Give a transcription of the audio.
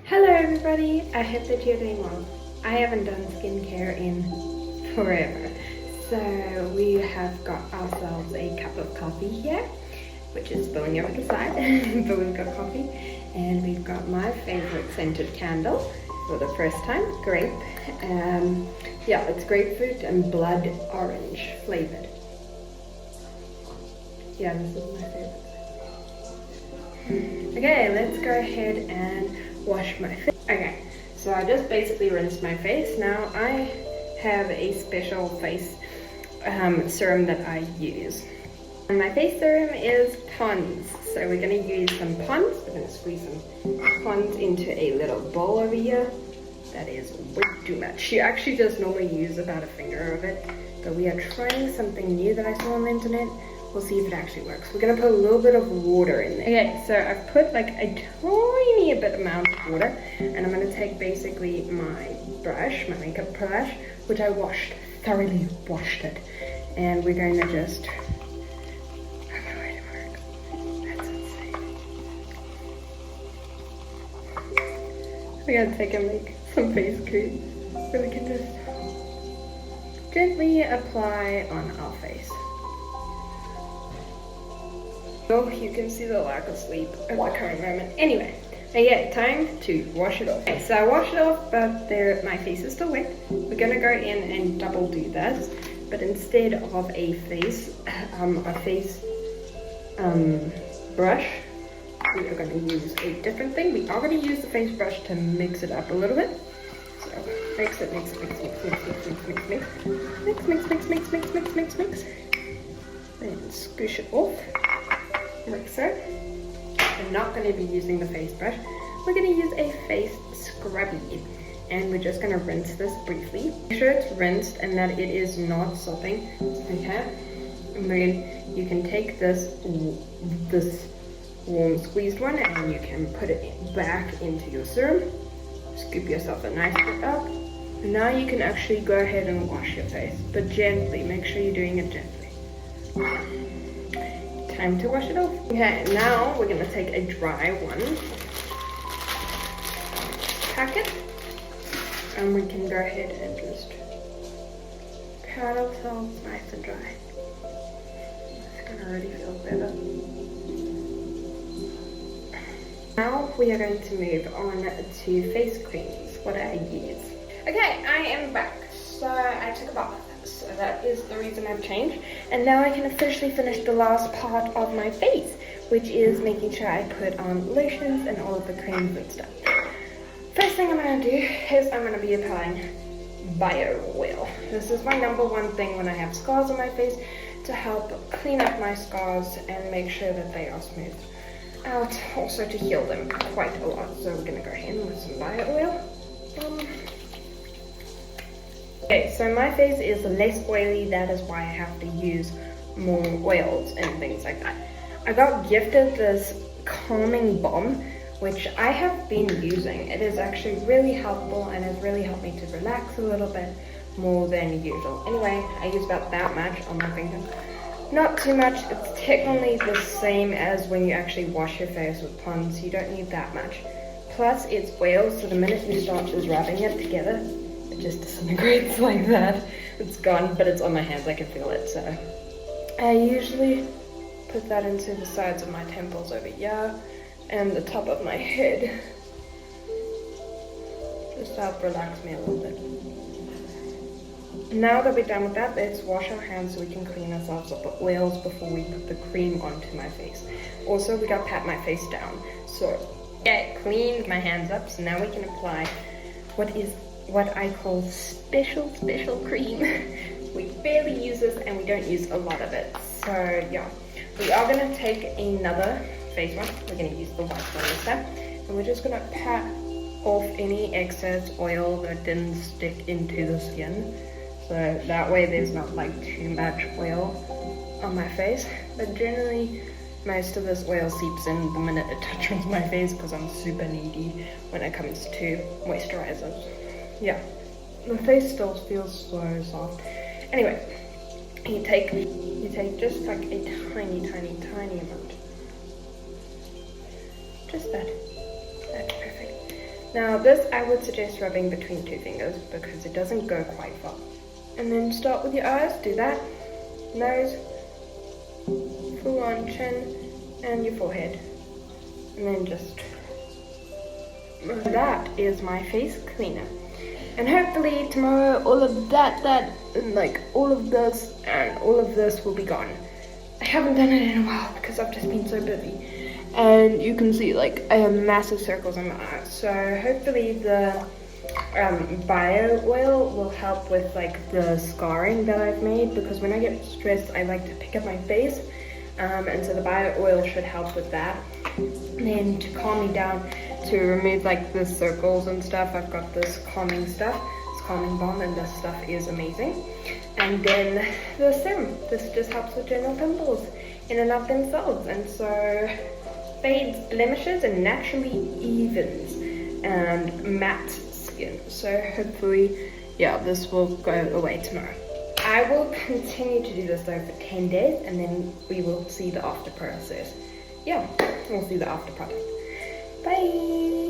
Hello everybody, I hope that you're doing well. I haven't done skincare in forever, so we have got ourselves a cup of coffee here, which is spilling over the side, but we've got coffee, and we've got my favorite scented candle for the first time, grape. Yeah, it's grapefruit and blood orange flavored. Yeah, this is my favorite. Okay, let's go ahead and wash my face. Okay, so I just basically rinsed my face. Now I have a special face serum that I use. And my face serum is Pond's. So we're going to use some Pond's. We're going to squeeze some Pond's into a little bowl over here. That is way too much. You actually just normally use about a finger of it. But we are trying something new that I saw on the internet. We'll see if it actually works. We're gonna put a little bit of water in there. Okay, so I've put like a tiny bit amount of water, and I'm gonna take basically my brush, my makeup brush, which I thoroughly washed it. And we're going to just, that's insane. We're gonna take and make some face cream. So we can just gently apply on our face. Oh, you can see the lack of sleep at the current moment. Anyway, okay, time to wash it off. Okay, so I washed it off, but my face is still wet. We're gonna go in and double do this, but instead of a face brush, we are gonna use a different thing. We are gonna use the face brush to mix it up a little bit. So mix it, mix, and scoosh it off. Like so. I'm not going to be using the face brush. We're going to use a face scrubby, and we're just going to rinse this briefly. Make sure it's rinsed and that it is not sopping. Okay, and then you can take this warm squeezed one and you can put it back into your serum. Scoop yourself a nice bit up. And now you can actually go ahead and wash your face, but gently. Make sure you're doing it gently. Time to wash it off. Okay, now we're gonna take a dry one, pack it, and we can go ahead and just pat ourselves nice and dry. It's gonna already feel better. Now we are going to move on to face creams, what I use. Okay, I am back. So I took a bath. So that is the reason I've changed, and now I can officially finish the last part of my face, which is making sure I put on lotions and all of the creams and stuff. First thing I'm going to do is I'm going to be applying bio oil. This is my #1 thing when I have scars on my face, to help clean up my scars and make sure that they are smooth out, also to heal them quite a lot. So we're going to go ahead with some bio oil. Okay, so my face is less oily, that is why I have to use more oils and things like that. I got gifted this calming balm, which I have been using. It is actually really helpful and has really helped me to relax a little bit more than usual. Anyway, I use about that much on my finger. Not too much. It's technically the same as when you actually wash your face with Pond's. You don't need that much. Plus, it's oil, so the minute you start just rubbing it together, it just disintegrates like that. It's gone, but it's on my hands, I can feel it. So I usually put that into the sides of my temples over here and the top of my head, just to help relax me a little bit. Now that we're done with that, let's wash our hands so we can clean ourselves up with oils before we put the cream onto my face. Also, we got to pat my face down. So yeah, cleaned my hands up, so now we can apply what I call special cream. We barely use this and we don't use a lot of it. So yeah, we are going to take another face one. We're going to use the white one this time, and we're just going to pat off any excess oil that didn't stick into the skin, so that way there's not like too much oil on my face. But generally most of this oil seeps in the minute it touches my face, because I'm super needy when it comes to moisturizers. Yeah, the face still feels so soft. Anyway, you take just like a tiny amount. Just that. That's perfect. Now this I would suggest rubbing between 2 fingers because it doesn't go quite far. And then start with your eyes, do that. Nose, full on chin, and your forehead. And then just... That is my face cleaner. And hopefully tomorrow all of all of this and all of this will be gone. I haven't done it in a while because I've just been so busy. And you can see like I have massive circles in my eyes. So hopefully the bio oil will help with like the scarring that I've made, because when I get stressed I like to pick up my face. And so the bio oil should help with that. And then to calm me down, to remove like the circles and stuff, I've got this calming stuff, this calming balm, and this stuff is amazing. And then the serum, this just helps with general pimples in and of themselves, and so fades blemishes and naturally evens and matte skin. So hopefully, yeah, this will go away tomorrow. I will continue to do this though for 10 days, and then we will see the after process. Yeah, we'll see the after product. Bye!